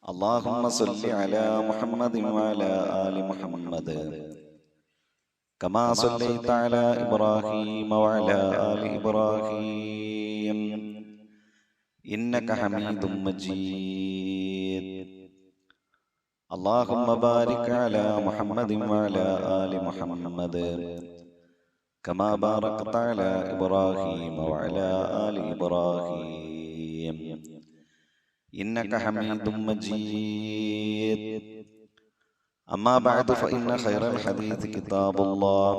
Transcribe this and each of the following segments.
اللهم صل على محمد وعلى آل محمد كما صليت على إبراهيم وعلى آل إبراهيم إنك حميد مجيد. اللهم بارك على محمد وعلى آل محمد كما باركت على إبراهيم وعلى آل إبراهيم إنك حميد مجيد. أما بعد فإن خير الحديث كتاب الله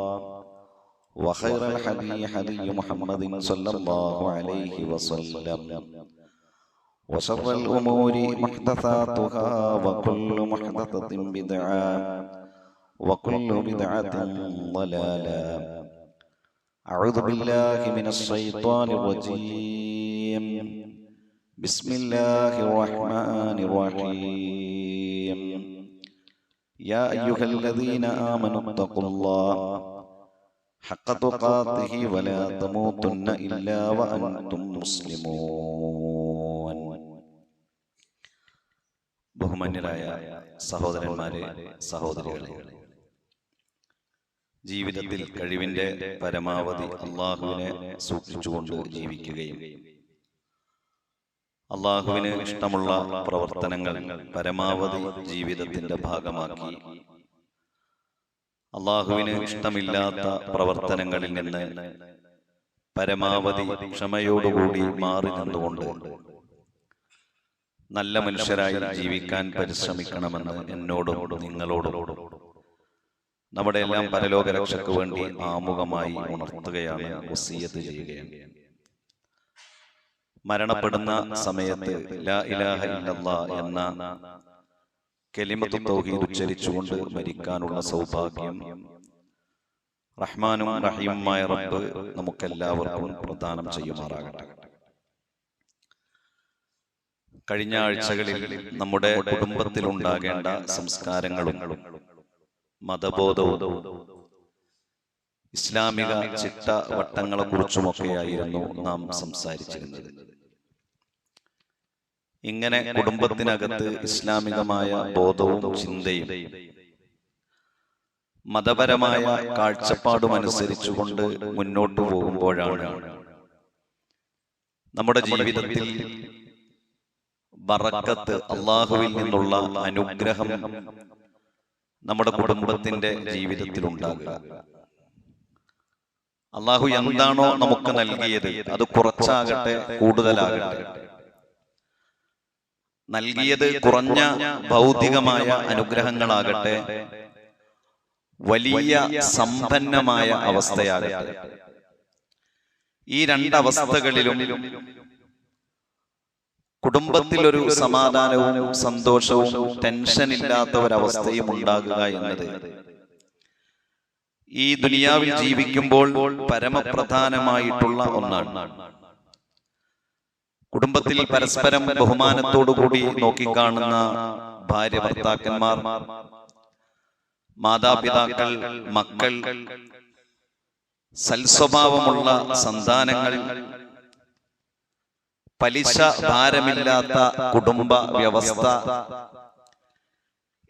وخير الحدي حدي محمد صلى الله عليه وسلم وشر الأمور محدثاتها وكل محدثة بدعة وكل بدعة ضلالة. أعوذ بالله من الشيطان الرجيم. بسم الله الرحمن الرحيم. يا أيها الذين آمنوا اتقوا الله حق تقاته ولا تموتن إلا وأنتم مسلمون. ബഹുമാന്യരായ സഹോദരന്മാരെ, സഹോദരികളെ, ജീവിതത്തിൽ കഴിവിന്റെ പരമാവധി അള്ളാഹുവിനെ സൂക്ഷിച്ചുകൊണ്ട് ജീവിക്കുകയും അള്ളാഹുവിന് ഇഷ്ടമുള്ള പ്രവർത്തനങ്ങൾ പരമാവധി ജീവിതത്തിന്റെ ഭാഗമാക്കി അള്ളാഹുവിന് ഇഷ്ടമില്ലാത്ത പ്രവർത്തനങ്ങളിൽ നിന്ന് പരമാവധി ക്ഷമയോടുകൂടി മാറി നിന്നുകൊണ്ട് നല്ല മനുഷ്യരായി ജീവിക്കാൻ പരിശ്രമിക്കണമെന്ന് എന്നോടും നിങ്ങളോടും നമ്മുടെ എല്ലാം പരലോക രക്ഷയ്ക്ക് വേണ്ടി ആമുഖമായി ഉണർത്തുകയാണ്, വസിയ്യത്ത് ചെയ്യുകയാണ്. മരണപ്പെടുന്ന സമയത്ത് ലാ ഇലാഹ ഇല്ലല്ലാഹ് എന്ന കലിമത്തു തൗഹീദ് ഉച്ചരിച്ചുകൊണ്ട് മരിക്കാനുള്ള സൗഭാഗ്യം റഹ്മാനും റഹീമുമായ റബ്ബ് നമുക്കെല്ലാവർക്കും പ്രദാനം ചെയ്യുമാറാകട്ടെ. കഴിഞ്ഞ ആഴ്ചകളിൽ നമ്മുടെ കുടുംബത്തിലുണ്ടാകേണ്ട സംസ്കാരങ്ങളും മതബോധവും ഇസ്ലാമിക ചിട്ടവട്ടങ്ങളെ കുറിച്ചുമൊക്കെയായിരുന്നു നാം സംസാരിച്ചിരുന്നത്. ഇങ്ങനെ കുടുംബത്തിനകത്ത് ഇസ്ലാമികമായ ബോധവും ചിന്തയും മതപരമായ കാഴ്ചപ്പാടുമനുസരിച്ചുകൊണ്ട് മുന്നോട്ടു പോകുമ്പോഴാണ് നമ്മുടെ ജീവിതത്തിൽ ബറക്കത്ത്, അള്ളാഹുവിൽ നിന്നുള്ള അനുഗ്രഹം നമ്മുടെ കുടുംബത്തിന്റെ ജീവിതത്തിൽ ഉണ്ടാകുക. അള്ളാഹു എന്താണോ നമുക്ക് നൽകിയത് അത് കുറച്ചാകട്ടെ കൂടുതലാകട്ടെ, നൽകിയത് കുറഞ്ഞ ഭൗതികമായ അനുഗ്രഹങ്ങളാകട്ടെ വലിയ സമ്പന്നമായ അവസ്ഥയാകട്ടെ, ഈ രണ്ടവസ്ഥകളിലും കുടുംബത്തിൽ ഒരു സമാധാനവും സന്തോഷവും ടെൻഷൻ ഇല്ലാത്ത ഒരവസ്ഥയും ഉണ്ടാകുക എന്നത് ഈ ദുനിയാവിൽ ജീവിക്കുമ്പോൾ പരമപ്രധാനമായിട്ടുള്ള ഒന്നാണ്. കുടുംബത്തിൽ പരസ്പരം ബഹുമാനത്തോടുകൂടി നോക്കിക്കാണുന്ന ഭാര്യ ഭർത്താക്കന്മാർ, മാതാപിതാക്കൾ, മക്കൾ, സൽസ്വഭാവമുള്ള സന്താനങ്ങൾ, പലിശ ഭാരമില്ലാത്ത കുടുംബ വ്യവസ്ഥ,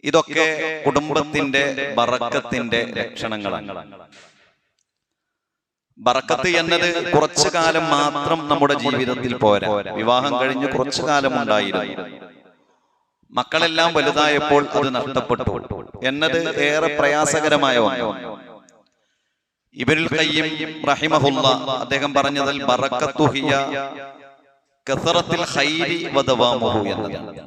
ഇതൊക്കെ കുടുംബത്തിന്റെ ബറക്കത്തിന്റെ ലക്ഷണങ്ങളാണ്. ബറക്കത്ത് എന്നത് കുറച്ചു കാലം മാത്രം നമ്മുടെ ജീവിതത്തിൽ പോരാ. വിവാഹം കഴിഞ്ഞ് കുറച്ചു കാലം ഉണ്ടായിരുന്നു, മക്കളെല്ലാം വലുതായപ്പോൾ അത് നഷ്ടപ്പെട്ടു എന്നത് ഏറെ പ്രയാസകരമായ ഒന്നാണ്. ഇബ്നുൽ ഖയ്യിം റഹിമഹുല്ലാ അദ്ദേഹം പറഞ്ഞതിൽ ബറക്കത്തു ഹിയ കസറത്തുൽ ഖൈരി വദവാമുഹു എന്നതാണ്.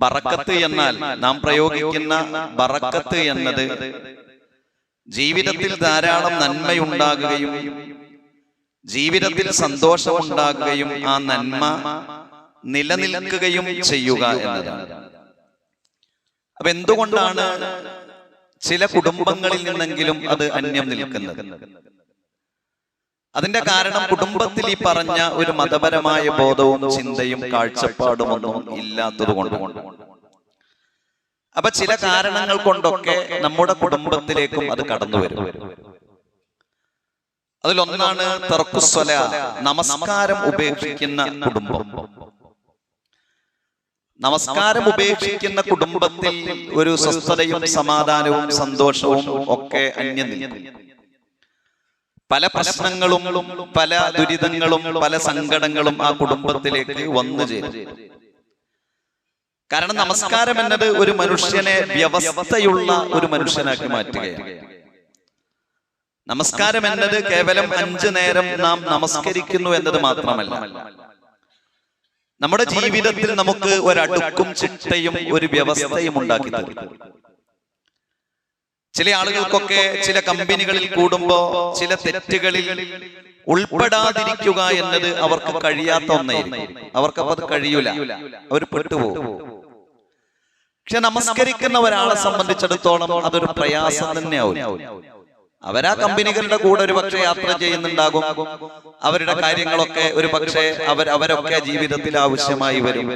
ബറക്കത്ത് എന്നാൽ നാം പ്രയോഗിക്കുന്ന ബറക്കത്ത് എന്നത് ജീവിതത്തിൽ ധാരാളം നന്മയുണ്ടാകുകയും ജീവിതത്തിൽ സന്തോഷമുണ്ടാകുകയും ആ നന്മ നിലനിൽക്കുകയും ചെയ്യുക എന്നതാണ്. അപ്പൊ എന്തുകൊണ്ടാണ് ചില കുടുംബങ്ങളിൽ നിന്നെങ്കിലും അത് അന്യം നിൽക്കുന്നത്? അതിന്റെ കാരണം കുടുംബത്തിൽ ഈ പറഞ്ഞ ഒരു മതപരമായ ബോധവും ചിന്തയും കാഴ്ചപ്പാടുമൊന്നും ഇല്ലാത്തത് കൊണ്ടാണ്. അപ്പൊ ചില കാരണങ്ങൾ കൊണ്ടൊക്കെ നമ്മുടെ കുടുംബത്തിലേക്കും അത് കടന്നു വരും. അതിലൊന്നാണ് തർക്കുസ്വലാ, നമസ്കാരം ഉപേക്ഷിക്കുന്ന കുടുംബം. നമസ്കാരം ഉപേക്ഷിക്കുന്ന കുടുംബത്തിൽ ഒരു സ്വസ്ഥതയും സമാധാനവും സന്തോഷവും ഒക്കെ അന്യം നിൽക്കും. പല പ്രശ്നങ്ങളും പല ദുരിതങ്ങളും പല സങ്കടങ്ങളും ആ കുടുംബത്തിലേക്ക് വന്നു ചേരും. കാരണം നമസ്കാരം എന്നത് ഒരു മനുഷ്യനെ വ്യവസ്ഥയുള്ള ഒരു മനുഷ്യനാക്കി മാറ്റുകയാണ്. നമസ്കാരം എന്നത് കേവലം 5 നേരം നാം നമസ്കരിക്കുന്നു എന്നത് മാത്രമല്ല, നമ്മുടെ ജീവിതത്തിൽ നമുക്ക് ഒരടുക്കും ചിട്ടയും ഒരു വ്യവസ്ഥയും ഉണ്ടാക്കി തരും. ചില ആളുകൾക്കൊക്കെ ചില കമ്പനികളിൽ കൂടുമ്പോ ചില തെറ്റുകളിൽ ഉൾപ്പെടാതിരിക്കുക എന്നത് അവർക്ക് കഴിയാത്ത ഒന്നായിരിക്കും. അവർക്കപ്പോ അത് കഴിയൂല, അവർ പെട്ടുപോകും. പക്ഷെ നമസ്കരിക്കുന്ന ഒരാളെ സംബന്ധിച്ചിടത്തോളം അതൊരു പ്രയാസം തന്നെയാവും. അവരാ കമ്പനികളുടെ കൂടെ ഒരു പക്ഷേ യാത്ര ചെയ്യുന്നുണ്ടാകും, അവരുടെ കാര്യങ്ങളൊക്കെ ഒരു പക്ഷേ അവരൊക്കെ ജീവിതത്തിൽ ആവശ്യമായി വരും.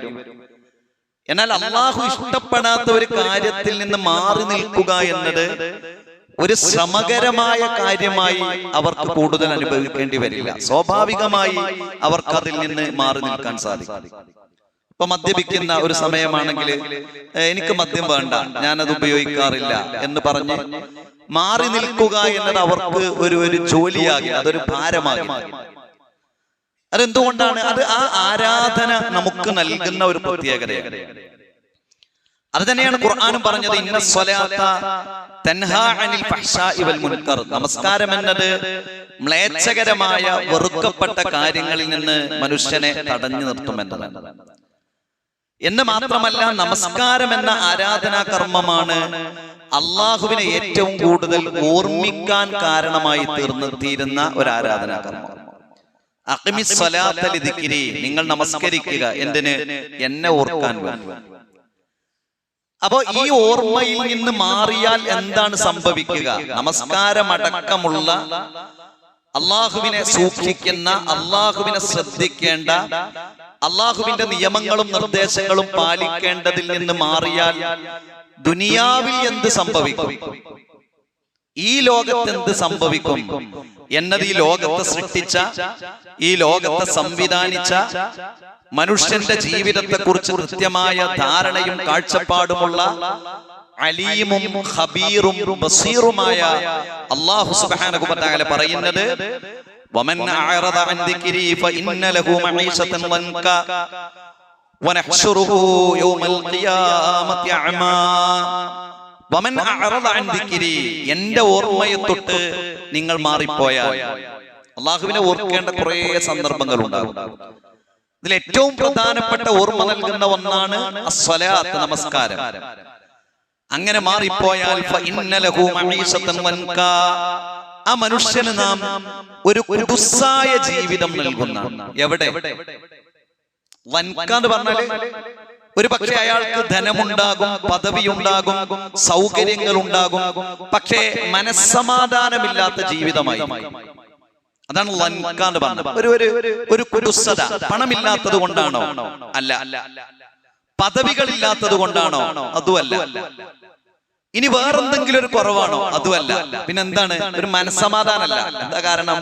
എന്നാൽ അള്ളാഹു ഇഷ്ടപ്പെടാത്ത ഒരു കാര്യത്തിൽ നിന്ന് മാറി നിൽക്കുക എന്നത് ഒരു ശ്രമകരമായ കാര്യമായി അവർക്ക് കൂടുതൽ അനുഭവിക്കേണ്ടി വരില്ല. സ്വാഭാവികമായി അവർക്ക് അതിൽ നിന്ന് മാറി നിൽക്കാൻ സാധിക്കും. ഇപ്പൊ മദ്യപിക്കുന്ന ഒരു സമയമാണെങ്കിൽ എനിക്ക് മദ്യം വേണ്ട, ഞാനത് ഉപയോഗിക്കാറില്ല എന്ന് പറഞ്ഞ് മാറി നിൽക്കുക എന്നത് അവർക്ക് ഒരു ജോലിയാകില്ല, അതൊരു ഭാരമാകില്ല. അതെന്തുകൊണ്ടാണ്? അത് ആ ആരാധന നമുക്ക് നൽകുന്ന ഒരു പ്രത്യേകതയാണ്. അത് തന്നെയാണ് ഖുർആനും പറഞ്ഞത്, ഇന്ന സ്വലാത്ത തൻഹാ അനിൽ ഫഹ്ശാഇ വൽ മുൻകർ. നമസ്കാരം എന്നത് മ്ലേച്ഛകരമായ വെറുക്കപ്പെട്ട കാര്യങ്ങളിൽ നിന്ന് മനുഷ്യനെ തടഞ്ഞു നിർത്തുമെന്നതാണ്. എന്ന് മാത്രമല്ല, നമസ്കാരം എന്ന ആരാധനാ കർമ്മമാണ് അള്ളാഹുവിനെ ഏറ്റവും കൂടുതൽ ഓർമ്മിക്കാൻ കാരണമായി തീരുന്ന ഒരു ആരാധനാ കർമ്മം. അഖിമിസ് സ്വലാത്ത ലിദിക്രി, നിങ്ങൾ നമസ്കരിക്കുക എന്തിന്? എന്നെ ഓർക്കാൻ വേണ്ടി. അപ്പോ ഈ ഓർമ്മയിൽ നിന്ന് മാറിയാൽ എന്താണ് സംഭവിക്കുക? നമസ്കാരമടക്കമുള്ള അള്ളാഹുവിനെ സൂക്ഷിക്കുന്ന, അള്ളാഹുവിനെ ശ്രദ്ധിക്കേണ്ട, അള്ളാഹുവിന്റെ നിയമങ്ങളും നിർദ്ദേശങ്ങളും പാലിക്കേണ്ടതിൽ നിന്ന് മാറിയാൽ ദുനിയാവിൽ എന്ത് സംഭവിക്കും, ഈ ലോകത്ത് എന്ത് സംഭവിക്കും എന്നത് ഈ ലോകത്തെ സൃഷ്ടിച്ച, ഈ ലോകത്തെ സംവിധാനിച്ച, മനുഷ്യന്റെ ജീവിതത്തെ കുറിച്ച് കൃത്യമായ ധാരണയും കാഴ്ചപ്പാടുമുള്ള അലീമും ഖബീറും ബസീറുമായ അല്ലാഹു സുബ്ഹാനഹു വ തആല പറയുന്നത്, വമൻ അഅറദ അൻ ദിക്രി ഫഇന്ന ലഹു മഈശതൻ വൻക വനഹ്ശുറുഹു യൗമൽ ഖിയാമത്തി അഅമാ. വമൻ അഅറദ അൻ ദിക്രി, എന്റെ ഓർമ്മയെ തൊട്ട് നിങ്ങൾ മാറിപ്പോയാൽ. അല്ലാഹുവിനെ ഓർക്കേണ്ട കുറേ സന്ദർഭങ്ങൾ ഉണ്ടാകും. ഇതിൽ ഏറ്റവും പ്രധാനപ്പെട്ട ഓർമ്മ നൽകുന്ന ഒന്നാണ് അസ്സലാത്ത്, നമസ്കാരം. അങ്ങനെ മാറിപ്പോയാൽ ഫഇന്ന ലഹു മഈശതൻ വൻക, ആ മനുഷ്യന് നാം ഒരു കുടുസായ ജീവിതം നൽകുന്ന. എവിടെ? വൻക എന്ന് പറഞ്ഞാല് ഒരു പക്ഷേ അയാൾക്ക് ധനമുണ്ടാകും, പദവിയുണ്ടാകും, സൗകര്യങ്ങൾ ഉണ്ടാകും, പക്ഷേ മനസ്സമാധാനമില്ലാത്ത ജീവിതമായി. അതാണ് വൻക എന്ന് പറഞ്ഞത്. ഒരു കുടുസത. പണമില്ലാത്തത് കൊണ്ടാണോ? അല്ല. പദവികളില്ലാത്തത് കൊണ്ടാണോ? അതുമല്ല. ഇനി വേറെന്തെങ്കിലും ഒരു കുറവാണോ? അതുമല്ല. പിന്നെന്താണ്? ഒരു മനസ്സമാധാനമല്ല. എന്താ കാരണം?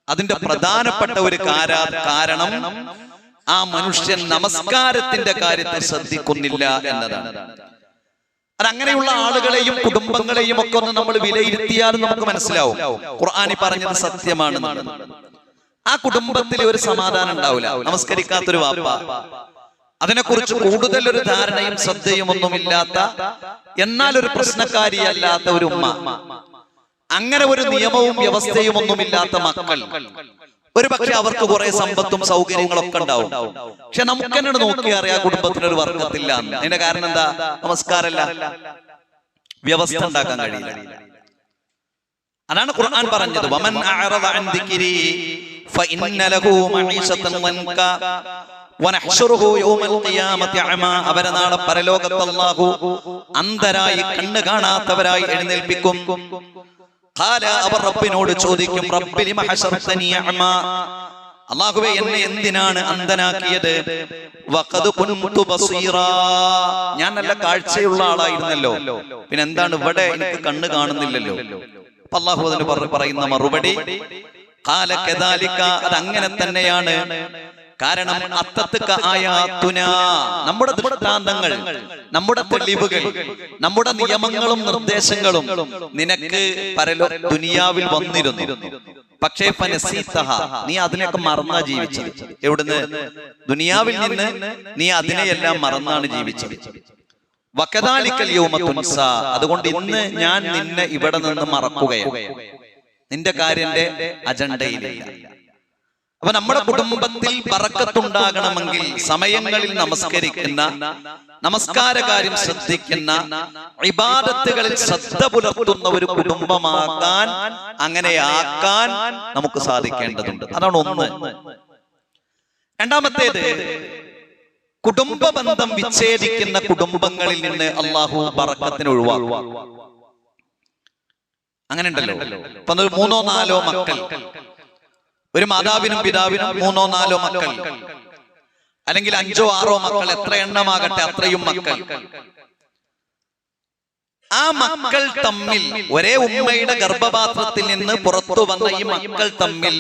അതിന്റെ പ്രധാനപ്പെട്ട ഒരു കാരണം ആ മനുഷ്യൻ നമസ്കാരത്തിന്റെ കാര്യത്തെ ശ്രദ്ധിക്കുന്നില്ല എന്നതാണ്. അതങ്ങനെയുള്ള ആളുകളെയും കുടുംബങ്ങളെയും ഒക്കെ ഒന്ന് നമ്മൾ വിലയിരുത്തിയാലും നമുക്ക് മനസ്സിലാവും ഖുർആനി പറഞ്ഞത് സത്യമാണെന്നാണ്. ആ കുടുംബത്തിൽ ഒരു സമാധാനം ഉണ്ടാവില്ല. നമസ്കരിക്കാത്തൊരു വാപ്പ, അതിനെക്കുറിച്ച് കൂടുതൽ ഒരു ധാരണയും ശ്രദ്ധയും ഒന്നുമില്ലാത്ത, എന്നാൽ ഒരു പ്രശ്നക്കാരിയല്ലാത്ത ഒരു ഉമ്മ, അങ്ങനെ ഒരു നിയമവും വ്യവസ്ഥയും ഒന്നുമില്ലാത്ത മക്കൾ, ഒരു പക്ഷെ അവർക്ക് കുറെ സമ്പത്തും സൗകര്യങ്ങളൊക്കെ ഉണ്ടാവും. പക്ഷെ നമുക്ക് തന്നെ നോക്കി അറിയാം കുടുംബത്തിനൊരു വർക്കത്തില്ല. അതിന്റെ കാരണം എന്താ? നമസ്കാരമല്ല, വ്യവസ്ഥ ഉണ്ടാക്കാൻ കഴിയില്ല. അതാണ് ഖുർആൻ പറഞ്ഞത്, വമൻ അഅറദ അൻ ദിക്രി ഫഇന്ന ലഹു മഈശതൻ വൻക വനഹ്ശുറുഹു യൗമൽ ഖിയാമത്തി അഅമാ. അവരെ നാളെ പരലോകത്ത് അല്ലാഹു അന്ധരായി, കണ്ണ് കാണാത്തവരായി എഴുന്നേൽപ്പിക്കും. ഖാല, അവർ റബ്ബിനോട് ചോദിക്കും, റബ്ബി ലിമ ഹശർതനി അഅമാ, അല്ലാഹുവേ എന്നെ എന്തിനാണ് അന്ധനാക്കിയത്? വഖദ് കുൻതു ബസീറാ, ഞാൻ നല്ല കാഴ്ചയുള്ള ആളായിരുന്നല്ലോ, പിന്നെ എന്താണ് ഇവിടെ എനിക്ക് കണ്ണ് കാണുന്നില്ലല്ലോ? അല്ലാഹു അതിന് പറയുന്ന മറുപടി, ഖാല കദാലിക, അത് അങ്ങനെ തന്നെയാണ്. കാരണം നമ്മുടെ ദൃഷ്ടാന്തങ്ങൾ, നമ്മുടെ തെളിവുകൾ, നമ്മുടെ നിയമങ്ങളും നിർദ്ദേശങ്ങളും നിനക്ക് ദുനിയാവിൽ വന്നിരുന്നു. പക്ഷേ നീ അതിനൊക്കെ മറന്നാ ജീവിച്ചത്. എവിടുന്ന്? ദുനിയാവിൽ നിന്ന് നീ അതിനെയെല്ലാം മറന്നാണ് ജീവിച്ചത്. വകദാലിക്കൽ യൗമ തുൻസാ, അതുകൊണ്ട് ഇന്ന് ഞാൻ നിന്നെ ഇവിടെ നിന്ന് മറക്കുകയാണ്. നിന്റെ കാര്യന്റെ അജണ്ടയിലില്ല. അപ്പൊ നമ്മുടെ കുടുംബത്തിൽ ബറക്കത്തുണ്ടാകണമെങ്കിൽ സമയങ്ങളിൽ നമസ്കരിക്കുന്ന, നമസ്കാര കാര്യം ശ്രദ്ധിക്കുന്ന, ഇബാദത്തുകളിൽ ശ്രദ്ധ പുലർത്തുന്ന ഒരു കുടുംബമാകാൻ, അങ്ങനെയാക്കാൻ നമുക്ക് സാധിക്കേണ്ടതുണ്ട്. അതാണ് ഒന്ന്. രണ്ടാമത്തേത്, കുടുംബ ബന്ധം വിച്ഛേദിക്കുന്ന കുടുംബങ്ങളിൽ നിന്ന് അള്ളാഹു ബറക്കത്തിന് ഒഴിവാക്കും. അങ്ങനെ ഉണ്ടല്ലോ. ഇപ്പൊ 3-4 മക്കൾ, ഒരു മാതാവിനും പിതാവിനും 3-4 മക്കൾ, അല്ലെങ്കിൽ 5-6 മക്കൾ, എത്ര എണ്ണമാകട്ടെ അത്രയും മക്കൾ. ആ മക്കൾ തമ്മിൽ, ഒരേ ഉമ്മയുടെ ഗർഭപാത്രത്തിൽ നിന്ന് പുറത്തു വന്ന ഈ മക്കൾ തമ്മിൽ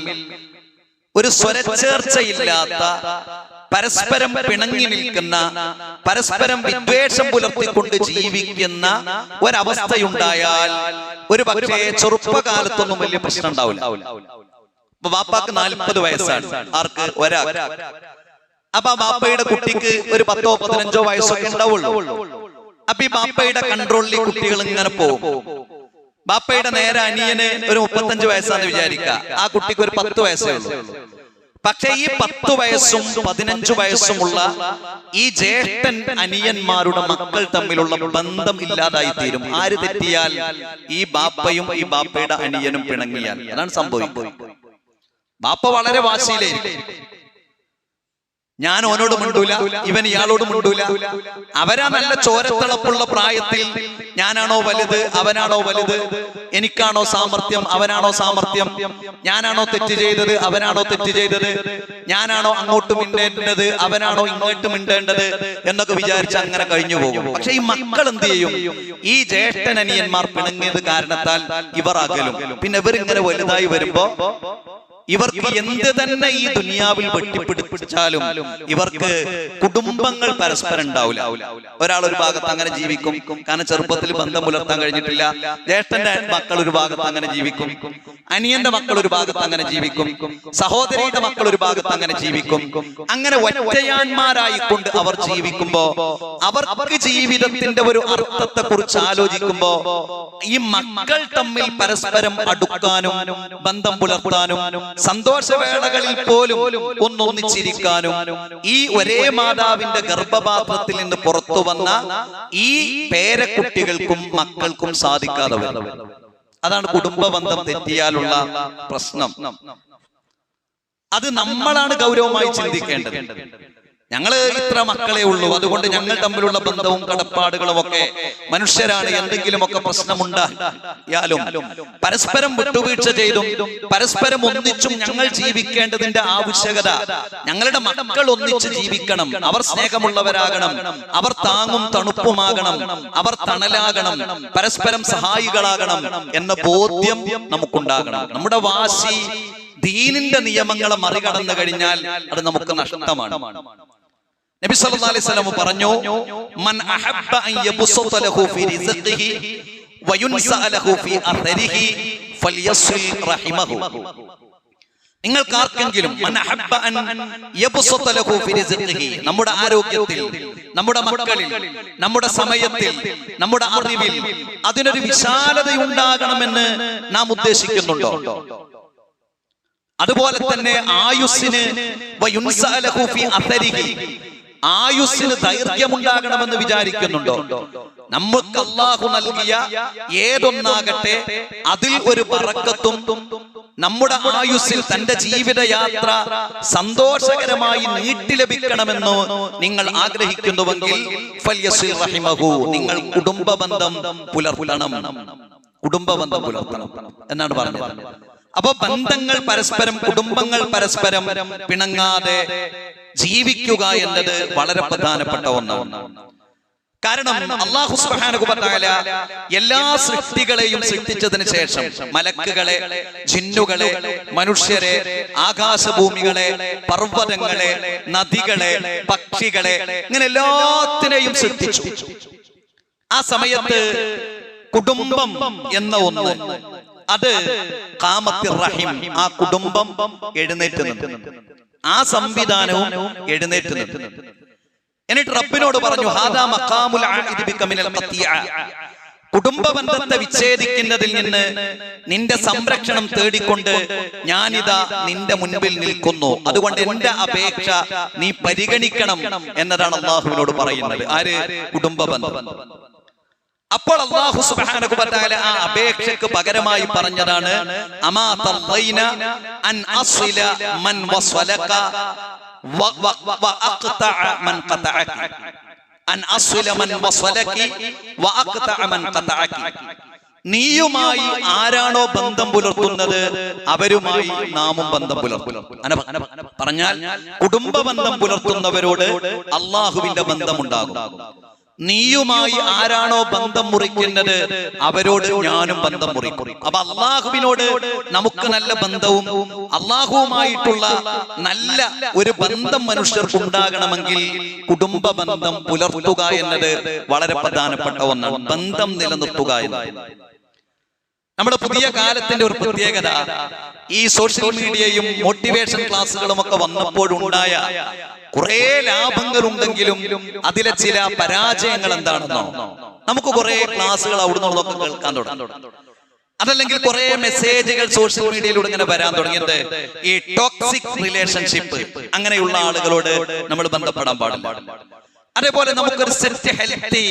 ഒരു സ്വരച്ചേർച്ചയില്ലാത്ത, പരസ്പരം പിണങ്ങി നിൽക്കുന്ന, പരസ്പരം വിദ്വേഷം പുലർത്തിക്കൊണ്ട് ജീവിക്കുന്ന ഒരവസ്ഥയുണ്ടായാൽ ഒരു പക്ഷേ ചെറുപ്പകാലത്തൊന്നും വലിയ പ്രശ്നം ഉണ്ടാവില്ല. അപ്പൊ വാപ്പാക്ക് 40 വയസ്സാണ്, ആർക്ക്? ഒരാൾക്ക്. അപ്പൊ ബാപ്പയുടെ കുട്ടിക്ക് ഒരു 10-15 വയസ്സൊക്കെ ഉണ്ടാവുള്ളൂ. അപ്പൊ ഈ ബാപ്പയുടെ കൺട്രോളിൽ കുട്ടികൾ ഇങ്ങനെ പോകും. ബാപ്പയുടെ നേരെ അനിയന് ഒരു 35 വയസ്സാന്ന് വിചാരിക്കുക, ആ കുട്ടിക്ക് ഒരു 10 വയസ്സേ ഉള്ളൂ. പക്ഷെ ഈ 10 വയസ്സും 15 വയസ്സുമുള്ള ഈ ജ്യേഷ്ഠൻ അനിയന്മാരുടെ മക്കൾ തമ്മിലുള്ള ബന്ധം ഇല്ലാതായി തീരും. ആര് തെറ്റിയാൽ? ഈ ബാപ്പയും ഈ ബാപ്പയുടെ അനിയനും പിണങ്ങിയാൽ. അതാണ് സംഭവിക്കുന്നത്. ബാപ്പ വളരെ വാശിയിലായിരിക്കും. ഞാൻ ഓനോട് മിണ്ടൂല, ഇവൻ ഇയാളോട് മിണ്ടൂല. അവരാ നല്ല ചോരത്തിളപ്പുള്ള പ്രായത്തിൽ ഞാനാണോ വലുത്, അവനാണോ വലുത്, എനിക്കാണോ സാമർത്ഥ്യം, അവനാണോ സാമർത്ഥ്യം, ഞാനാണോ തെറ്റ് ചെയ്തത്, അവനാണോ തെറ്റ് ചെയ്തത്, ഞാനാണോ അങ്ങോട്ട് മിണ്ടേണ്ടത്, അവനാണോ ഇങ്ങോട്ട് മിണ്ടേണ്ടത് എന്നൊക്കെ വിചാരിച്ച് അങ്ങനെ കഴിഞ്ഞു പോകും. പക്ഷെ ഈ മക്കൾ എന്ത് ചെയ്യും? ഈ ജ്യേഷ്ഠനനിയന്മാർ പിണങ്ങിയത് കാരണത്താൽ ഇവർ അകലും. പിന്നെ ഇവരിങ്ങനെ വലുതായി വരുമ്പോ ഇവർക്ക് എന്ത് തന്നെ ഈ ദുനിയാവിൽ വെട്ടിപ്പിടിച്ചാലും ഇവർക്ക് കുടുംബങ്ങൾ പരസ്പരം ഉണ്ടാവില്ല. ഒരാൾ ഒരു ഭാഗത്ത് അങ്ങനെ ജീവിക്കും, കാരണം ചെറുപ്പത്തിൽ ബന്ധം പുലർത്താൻ കഴിഞ്ഞിട്ടില്ല. ജ്യേഷ്ഠന്റെ മക്കൾ ഒരു ഭാഗത്ത് അങ്ങനെ ജീവിക്കും, അനിയന്റെ മക്കൾ ഒരു ഭാഗത്ത് അങ്ങനെ ജീവിക്കും, സഹോദരിയുടെ മക്കൾ ഒരു ഭാഗത്ത് അങ്ങനെ ജീവിക്കും. അങ്ങനെ ഒറ്റയാന്മാരായിക്കൊണ്ട് അവർ ജീവിക്കുമ്പോ അവർക്ക് ജീവിതത്തിന്റെ ഒരു അർത്ഥത്തെ കുറിച്ച് ആലോചിക്കുമ്പോ ഈ മക്കൾ തമ്മിൽ പരസ്പരം അടുക്കാനും ബന്ധം പുലർത്താനും സന്തോഷവേളകളിൽ പോലും ഒന്നൊന്നിച്ചിരിക്കാനും ഈ ഒരേ മാതാവിന്റെ ഗർഭപാത്രത്തിൽ നിന്ന് പുറത്തു വന്ന ഈ പേരക്കുട്ടികൾക്കും മക്കൾക്കും സാധിക്കാതെ വരും. അതാണ് കുടുംബ ബന്ധം തെറ്റിയാലുള്ള പ്രശ്നം. അത് നമ്മളാണ് ഗൗരവമായി ചിന്തിക്കേണ്ടത്. ഞങ്ങള് ഇത്ര മക്കളെ ഉള്ളൂ, അതുകൊണ്ട് ഞങ്ങൾ തമ്മിലുള്ള ബന്ധവും കടപ്പാടുകളും ഒക്കെ മനുഷ്യരാണ്, എന്തെങ്കിലുമൊക്കെ പ്രശ്നമുണ്ടായാലും പരസ്പരം വിട്ടുവീഴ്ച ചെയ്തും പരസ്പരം ഒന്നിച്ചും ഞങ്ങൾ ജീവിക്കേണ്ടതിന്റെ ആവശ്യകത. ഞങ്ങളുടെ മക്കൾ ഒന്നിച്ച് ജീവിക്കണം, അവർ സ്നേഹമുള്ളവരാകണം, അവർ താങ്ങും തണുപ്പുമാകണം, അവർ തണലാകണം, പരസ്പരം സഹായികളാകണം എന്ന ബോധ്യം നമുക്കുണ്ടാകണം. നമ്മുടെ വാശി ദീനിന്റെ നിയമങ്ങളെ മറികടന്നു കഴിഞ്ഞാൽ അത് നമുക്ക് നഷ്ടമാണ്. നബി സല്ലല്ലാഹു അലൈഹി വസല്ലം പറഞ്ഞു, മൻ അഹബ്ബ അൻ യബ്സത ലഹു ഫീ റിസ്ഖിഹി വയുൻസഅ ലഹു ഫീ അഥരിഹി ഫൽയസിൽ റഹിമഹു. നിങ്ങൾക്ക് ആർക്കെങ്കിലും മൻ അഹബ്ബ അൻ യബ്സത ലഹു ഫീ റിസ്ഖിഹി, നമ്മുടെ ആരോഗ്യത്തിൽ, നമ്മുടെ മക്കളിൽ, നമ്മുടെ സമയത്തിൽ, നമ്മുടെ അറിവിൽ അതിനൊരു വിശാലത ഉണ്ടാകണമെന്ന് നാം ഉദ്ദേശിക്കുന്നുണ്ടോ? അതുപോലെ തന്നെ ആയുസ്സിന് ആയുസ്സിന് ദൈർഘ്യമുണ്ടാകണമെന്ന് വിചാരിക്കുന്നുണ്ടോ? നമുക്ക് അല്ലാഹു നൽകിയ ഏതൊന്നാകട്ടെ അതിൽ ഒരു ബറക്കത്തും നമ്മുടെ ആയുസ്സിൽ തന്റെ ജീവിതയാത്ര സന്തോഷകരമായി നീട്ടി ലഭിക്കണമെന്ന് നിങ്ങൾ ആഗ്രഹിക്കുന്നുവെങ്കിൽ ഫൽയസിൽ റഹിമഹു, നിങ്ങൾ കുടുംബ ബന്ധം പുലർത്തണം, കുടുംബ ബന്ധം പുലർത്തണം എന്നാണ് പറഞ്ഞത്. അപ്പൊ ബന്ധങ്ങൾ പരസ്പരം, കുടുംബങ്ങൾ പരസ്പരം പിണങ്ങാതെ ജീവിക്കുക എന്നത് വളരെ പ്രധാനപ്പെട്ട ഒന്നാണ്. കാരണം അല്ലാഹു സുബ്ഹാനഹു വ തആല എല്ലാ സൃഷ്ടികളെയും സൃഷ്ടിച്ചതിന് ശേഷം മലക്കുകളെ, ജിന്നുകളെ, മനുഷ്യരെ, ആകാശഭൂമികളെ, പർവ്വതങ്ങളെ, നദികളെ, പക്ഷികളെ, ഇങ്ങനെ എല്ലാത്തിനെയും സൃഷ്ടിച്ചു. ആ സമയത്ത് കുടുംബം എന്ന ഒന്ന്, അത് ഖാമത്തിർ റഹിം, ആ കുടുംബം എഴുന്നേറ്റ് നിന്നു, ആ സംവിധാനവും എഴുന്നേറ്റ് നിന്നു. എന്നിട്ട് റബ്ബിനോട് പറഞ്ഞു, ഹാദാ മഖാമുൽ ആഇദി ബിക മിനൽ ഖത്തിഅ, കുടുംബ ബന്ധത്തെ വിച്ഛേദിക്കുന്നതിൽ നിന്ന് നിന്റെ സംരക്ഷണം തേടിക്കൊണ്ട് ഞാനിതാ നിന്റെ മുൻപിൽ നിൽക്കുന്നു, അതുകൊണ്ട് എന്റെ അപേക്ഷ നീ പരിഗണിക്കണം എന്നതാണ് അല്ലാഹുവിനോട് പറയുന്നത്. ആര്? കുടുംബ ബന്ധം. അപ്പോൾ അല്ലാഹു സുബ്ഹാനഹു വ തആല ആ അപേക്ഷയ്ക്ക് പകരമായി പറഞ്ഞതാണ്, അമാ തർദൈന അൻ അസ്ല മൻ വസ്വലക വഅഖതഅ മൻ ഖതഅക, അൻ അസ്ല മൻ വസ്വലകി വഅഖതഅ മൻ ഖതഅക. നീയുമായി ആരാണോ ബന്ധം പുലർത്തുന്നത് അവരുമായി നാമും ബന്ധം പുലർത്തും. പറഞ്ഞാൽ കുടുംബ ബന്ധം പുലർത്തുന്നവരോട് അല്ലാഹുവിന്റെ ബന്ധമുണ്ടാകും. നീയുമായി ആരാണോ ബന്ധം മുറിക്കുന്നത് അവരോട് ഞാനും ബന്ധം മുറിക്കും. അപ്പൊ അള്ളാഹുവിനോട് നമുക്ക് നല്ല ബന്ധവും അള്ളാഹുവുമായിട്ടുള്ള നല്ല ഒരു ബന്ധം മനുഷ്യർക്ക് ഉണ്ടാകണമെങ്കിൽ കുടുംബ ബന്ധം പുലർത്തുക എന്നത് വളരെ പ്രധാനപ്പെട്ട ഒന്നാണ്. ബന്ധം നിലനിർത്തുക എന്നത് നമ്മുടെ പുതിയ കാലത്തിന്റെ ഒരു പ്രത്യേകത. ഈ സോഷ്യൽ മീഡിയയും മോട്ടിവേഷൻ ക്ലാസ്സുകളും ഒക്കെ വന്നപ്പോഴുണ്ടായ കുറെ ലാഭങ്ങളുണ്ടെങ്കിലും അതിലെ ചില പരാജയങ്ങൾ എന്താണെന്നോ, നമുക്ക് കുറെ ക്ലാസ്സുകൾ അവിടുന്നൊക്കെ കേൾക്കാൻ തുടങ്ങി. അതല്ലെങ്കിൽ കുറെ മെസ്സേജുകൾ സോഷ്യൽ മീഡിയയിലൂടെ ഇങ്ങനെ വരാൻ തുടങ്ങിയത് ഈ ടോക്സിക് റിലേഷൻഷിപ്പ്, അങ്ങനെയുള്ള ആളുകളോട് നമ്മൾ ബന്ധപ്പെടാൻ പാടില്ല. അതേപോലെ നമുക്കൊരു സെറ്റ് ഹെൽത്തി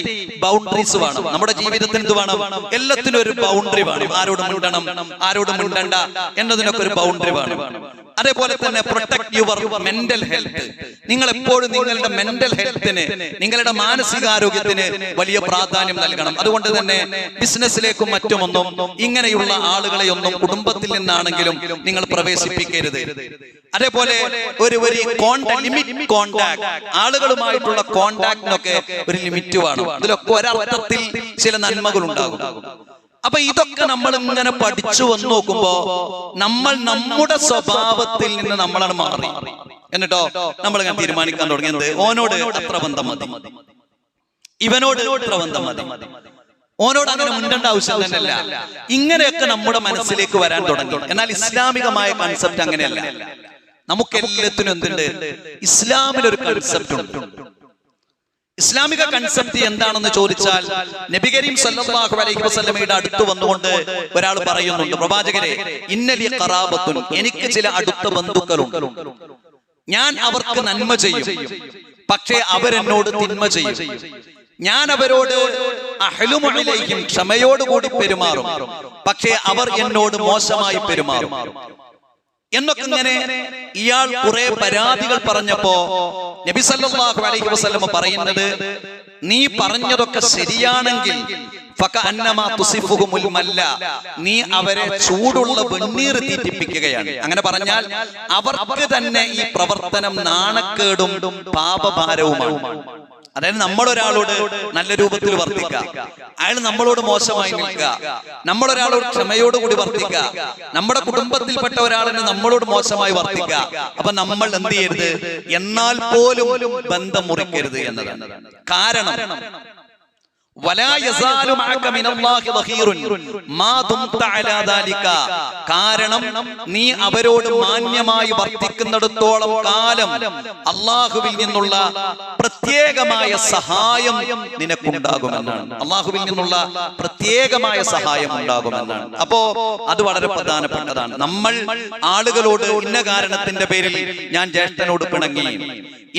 ബൗണ്ടറീസ് വേണം. നമ്മുടെ ജീവിതത്തിന് എന്ത് വേണം? എല്ലാത്തിനും ഒരു ബൗണ്ടറി വേണം. ആരോട് മിണ്ടണം, ആരോട് മിണ്ടണ്ട എന്നതിനൊക്കെ ഒരു ബൗണ്ടറി വേണം. അതേപോലെ തന്നെ പ്രൊട്ടക്ട് യുവർ മെന്റൽ ഹെൽത്ത്. നിങ്ങൾ എപ്പോഴും നിങ്ങളുടെ മെന്റൽ ഹെൽത്തിന്, നിങ്ങളുടെ മാനസികാരോഗ്യത്തിന് വലിയ പ്രാധാന്യം നൽകണം. അതുകൊണ്ട് തന്നെ ബിസിനസ്സിലേക്കും മറ്റുമൊന്നും ഇങ്ങനെയുള്ള ആളുകളെയൊന്നും കുടുംബത്തിൽ നിന്നാണെങ്കിലും നിങ്ങൾ പ്രവേശിപ്പിക്കരുത്. അതേപോലെ ഒരു ലിമിറ്റ് കോണ്ടാക്ട്, ആളുകളുമായിട്ടുള്ള കോണ്ടാക്ടിനൊക്കെ ഒരു ലിമിറ്റ് വേണം. ഇതിലൊക്കെ ഒരർത്ഥത്തിൽ ചില നന്മകൾ ഉണ്ടാകും. അപ്പൊ ഇതൊക്കെ നമ്മൾ ഇങ്ങനെ പഠിച്ചു വന്ന് നോക്കുമ്പോ നമ്മൾ നമ്മുടെ സ്വഭാവത്തിൽ നിന്ന് നമ്മളാണ് മാറി. എന്നിട്ടോ നമ്മൾ ഇങ്ങനെ തീരുമാനിക്കാൻ തുടങ്ങിയത് ഓനോട് അത്ര ബന്ധം മതി, ഇവനോട് ഇത്ര ബന്ധം മതി, ഓനോട് അങ്ങനെ മുണ്ടേണ്ട ആവശ്യം തന്നെയല്ല. ഇങ്ങനെയൊക്കെ നമ്മുടെ മനസ്സിലേക്ക് വരാൻ തുടങ്ങി. എന്നാൽ ഇസ്ലാമികമായ കൺസെപ്റ്റ് അങ്ങനെയല്ല. നമുക്കെല്ലാത്തിനും എന്തുണ്ട്? ഇസ്ലാമിലൊരു കൺസെപ്റ്റ് ഉണ്ട്. ഇസ്ലാമിക കൺസെപ്റ്റ് എന്താണെന്ന് ചോദിച്ചാൽ, നബി കരീം സല്ലല്ലാഹു അലൈഹി വസല്ലമയുടെ അടുത്ത് വന്നുകൊണ്ട് ഒരാൾ പറയുന്നുണ്ട്, പ്രവാചകരെ, ഇന്നലി ഖറാബത്തുൻ, എനിക്ക് ചില അടുത്ത ബന്ധുക്കളുണ്ട്, ഞാൻ അവർക്ക് നന്മ ചെയ്യും, പക്ഷേ അവരെന്നോട് തിന്മ ചെയ്യും. ഞാൻ അവരോട് അഹ്ലുമു ഇലൈഹിം, ക്ഷമയോടുകൂടി പെരുമാറും, പക്ഷേ അവർ എന്നോട് മോശമായി പെരുമാറും എന്നൊക്കെ ഇങ്ങനെ ഇയാൾ കുറെ പരാതികൾ പറഞ്ഞപ്പോ നബി സല്ലല്ലാഹു അലൈഹി വസല്ലം പറയുന്നത്, നീ പറഞ്ഞതൊക്കെ ശരിയാണെങ്കിൽ നീ അവരെ ചൂടുള്ള വെണ്ണീർ തീറ്റിപ്പിക്കുകയാണ്. അങ്ങനെ പറഞ്ഞാൽ അവർക്ക് തന്നെ ഈ പ്രവർത്തനം നാണക്കേടും പാപഭാരവുമാണ്. അതായത് നമ്മളൊരാളോട് നല്ല രൂപത്തിൽ വർത്തിക്കുക, അയാൾ നമ്മളോട് മോശമായി നിൽക്കുക, നമ്മളൊരാളോട് ക്ഷമയോടുകൂടി വർത്തിക്കുക, നമ്മുടെ കുടുംബത്തിൽപ്പെട്ട ഒരാളിന് നമ്മളോട് മോശമായി വർത്തിക്കുക. അപ്പൊ നമ്മൾ എന്ത് ചെയ്യരുത്? എന്നാൽ പോലും ബന്ധം മുറിക്കരുത് എന്നതാണ് കാരണം. കാരണം നീ അവരോട് മാന്യമായി വർത്തിക്കുന്നിടത്തോളം കാലം അള്ളാഹുവിൽ നിന്നുള്ള പ്രത്യേകമായ സഹായം നിനക്കുണ്ടാകുമെന്നാണ്. അള്ളാഹുവിൽ നിന്നുള്ള പ്രത്യേകമായ സഹായം ഉണ്ടാകുമെന്നാണ്. അപ്പോ അത് വളരെ പ്രധാനപ്പെട്ടതാണ്. നമ്മൾ ആളുകളോട് ഇന്ന കാരണത്തിന്റെ പേരിൽ ഞാൻ ജ്യേഷ്ഠനോട് പിണങ്ങി,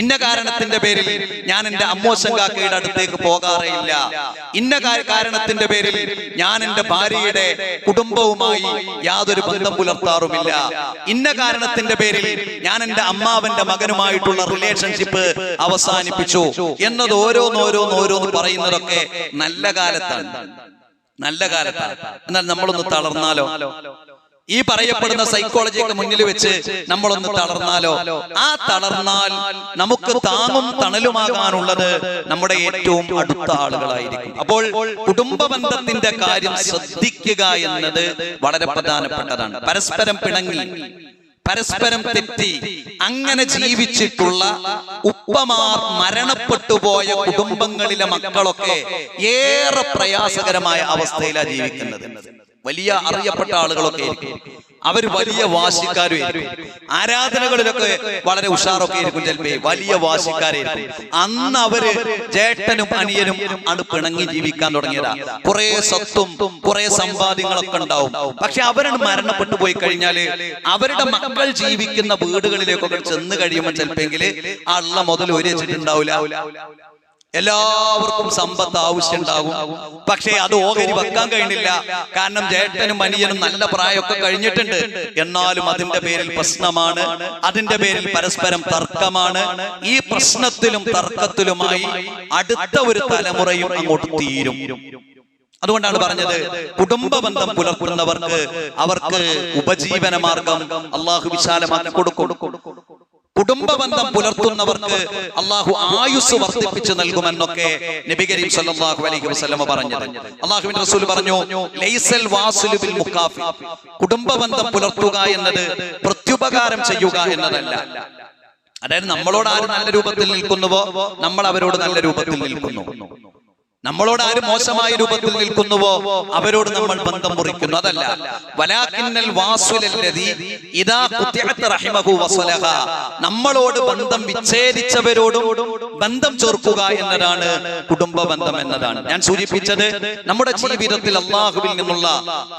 ഇന്ന കാരണത്തിന്റെ പേരിൽ ഞാൻ എന്റെ അമ്മോശങ്കാക്കയുടെ അടുത്തേക്ക് പോകാറില്ല, ഇന്ന കാരണത്തിന്റെ പേരിൽ ഞാൻ എന്റെ ഭാര്യയുടെ കുടുംബവുമായി യാതൊരു ബന്ധം പുലർത്താറുമില്ല, ഇന്ന കാരണത്തിന്റെ പേരിൽ ഞാൻ എന്റെ അമ്മാവന്റെ മകനുമായിട്ടുള്ള റിലേഷൻഷിപ്പ് അവസാനിപ്പിച്ചു എന്നത് ഓരോന്നോരോന്ന് പറയുന്നതൊക്കെ നല്ല കാലത്താണ്. എന്നാൽ നമ്മളൊന്ന് തളർന്നാലോ? ഈ പറയപ്പെടുന്ന സൈക്കോളജിയൊക്കെ മുന്നിൽ വെച്ച് നമ്മളൊന്ന് തളർന്നാലോ, ആ തളർന്നാൽ നമുക്ക് താങ്ങും തണലുമാകാനുള്ളത് നമ്മുടെ ഏറ്റവും അടുത്ത ആളുകളായിരിക്കും. അപ്പോൾ കുടുംബ ബന്ധത്തിന്റെ കാര്യം ശ്രദ്ധിക്കുക എന്നത് വളരെ പ്രധാനപ്പെട്ടതാണ്. പരസ്പരം പിണങ്ങി, പരസ്പരം തെറ്റി അങ്ങനെ ജീവിച്ചിട്ടുള്ള ഉപ്പമാർ മരണപ്പെട്ടുപോയ കുടുംബങ്ങളിലെ മക്കളൊക്കെ ഏറെ പ്രയാസകരമായ അവസ്ഥയിലാണ് ജീവിക്കുന്നത്. വലിയ അറിയപ്പെട്ട ആളുകളൊക്കെ ആയിരിക്കും, അവർ വലിയ വാശിക്കാരും ആയിരിക്കും, ആരാധനകളിലൊക്കെ വളരെ ഉഷാറൊക്കെ ആയിരിക്കും, ചിലപ്പോ വലിയ വാശിക്കാരായിരിക്കും. അന്ന് അവര് ജേട്ടനും അനിയനും ആണ് പിണങ്ങി ജീവിക്കാൻ തുടങ്ങിയതാ. കുറെ സ്വത്തും കുറെ സമ്പാദ്യങ്ങളൊക്കെ ഉണ്ടാവും. പക്ഷെ അവരാണ് മരണപ്പെട്ടു പോയി കഴിഞ്ഞാല് അവരുടെ മക്കൾ ജീവിക്കുന്ന വീടുകളിലേക്കൊക്കെ ചെന്ന് കഴിയുമ്പോൾ ചിലപ്പെങ്കില് അള്ള മുതൽ ഒരു വെച്ചിട്ടുണ്ടാവില്ല. എല്ലാവർക്കും സമ്പത്ത് ആവശ്യമുണ്ടാകും, പക്ഷേ അത് ഓഹരി വെക്കാൻ കഴിഞ്ഞില്ല. കാരണം ജേട്ടനും അനിയനും നല്ല പ്രായമൊക്കെ കഴിഞ്ഞിട്ടുണ്ട്. എന്നാലും അതിന്റെ പേരിൽ പ്രശ്നമാണ്, അതിന്റെ പേരിൽ പരസ്പരം തർക്കമാണ്. ഈ പ്രശ്നത്തിലും തർക്കത്തിലുമായി അടുത്ത ഒരു തലമുറയും അങ്ങോട്ട് തീരും. അതുകൊണ്ടാണ് പറഞ്ഞത്, കുടുംബ ബന്ധം പുലർത്തുന്നവർക്ക് അവർക്ക് ഉപജീവന മാർഗം അള്ളാഹു വിശാലമാക്കി കൊടുക്കും. കുടുംബ ബന്ധം പുലർത്തുന്നവർക്ക് അള്ളാഹു ആയുസ് വർദ്ധിപ്പിച്ചു നൽകുമെന്നൊക്കെ നബി കരീം സല്ലല്ലാഹു അലൈഹി വസല്ലം പറഞ്ഞത്. അള്ളാഹുവിന്റെ റസൂൽ പറഞ്ഞു, ലൈസൽ വാസിലു ബിൽ മുകാഫി, കുടുംബ ബന്ധം പുലർത്തുക എന്നത് പ്രത്യുപകാരം ചെയ്യുക എന്നതല്ല. അതായത് നമ്മളോട് ആര് നല്ല രൂപത്തിൽ നിൽക്കുന്നുവോ നമ്മൾ അവരോട് നല്ല രൂപത്തിൽ നിൽക്കുന്നു, നമ്മളോട് ആര് മോശമായ രൂപത്തിൽ നിൽക്കുന്നുവോ അവരോട് നമ്മൾ ബന്ധം മുറിക്കുന്നു, അതല്ല. വലാകിന്നൽ വാസിലല്ലദീ ഇദാ ഖുതിഅത റഹിമഹു വസലഹ, നമ്മളോട് ബന്ധം വിച്ഛേദിച്ചവരോടും ബന്ധം ചേർക്കുക എന്നതാണ് കുടുംബ ബന്ധം എന്നതാണ്. ഞാൻ സൂചിപ്പിച്ചത്, നമ്മുടെ ജീവിതത്തിൽ അല്ലാഹുവിൽ നിന്നുള്ള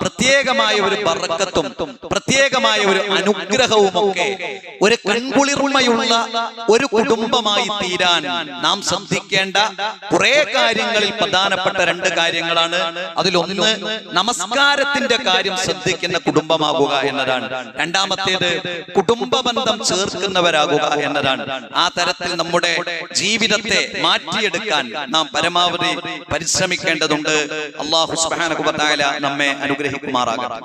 പ്രത്യേകമായ ഒരു ബറക്കത്തും പ്രത്യേകമായ ഒരു അനുഗ്രഹവും ഒക്കെ ഒരു കൺകുളിർമയുള്ള ഒരു കുടുംബമായി തീരാൻ നാം ശ്രദ്ധിക്കേണ്ട കുറെ കാര്യങ്ങളിൽ പ്രധാനപ്പെട്ട രണ്ട് കാര്യങ്ങളാണ്. അതിലൊന്ന് നമസ്കാരത്തിന്റെ കാര്യം ശ്രദ്ധിക്കുന്ന കുടുംബമാകുക എന്നതാണ്. രണ്ടാമത്തേത് കുടുംബ ബന്ധം ചേർക്കുന്നവരാകുക എന്നതാണ്. ആ തരത്തിൽ നമ്മുടെ ജീവിതത്തെ മാറ്റിയെടുക്കാൻ നാം പരമാവധി പരിശ്രമിക്കേണ്ടതുണ്ട്. അല്ലാഹു സുബ്ഹാനഹു വ തആല നമ്മെ അനുഗ്രഹിക്കുമാറാകട്ടെ.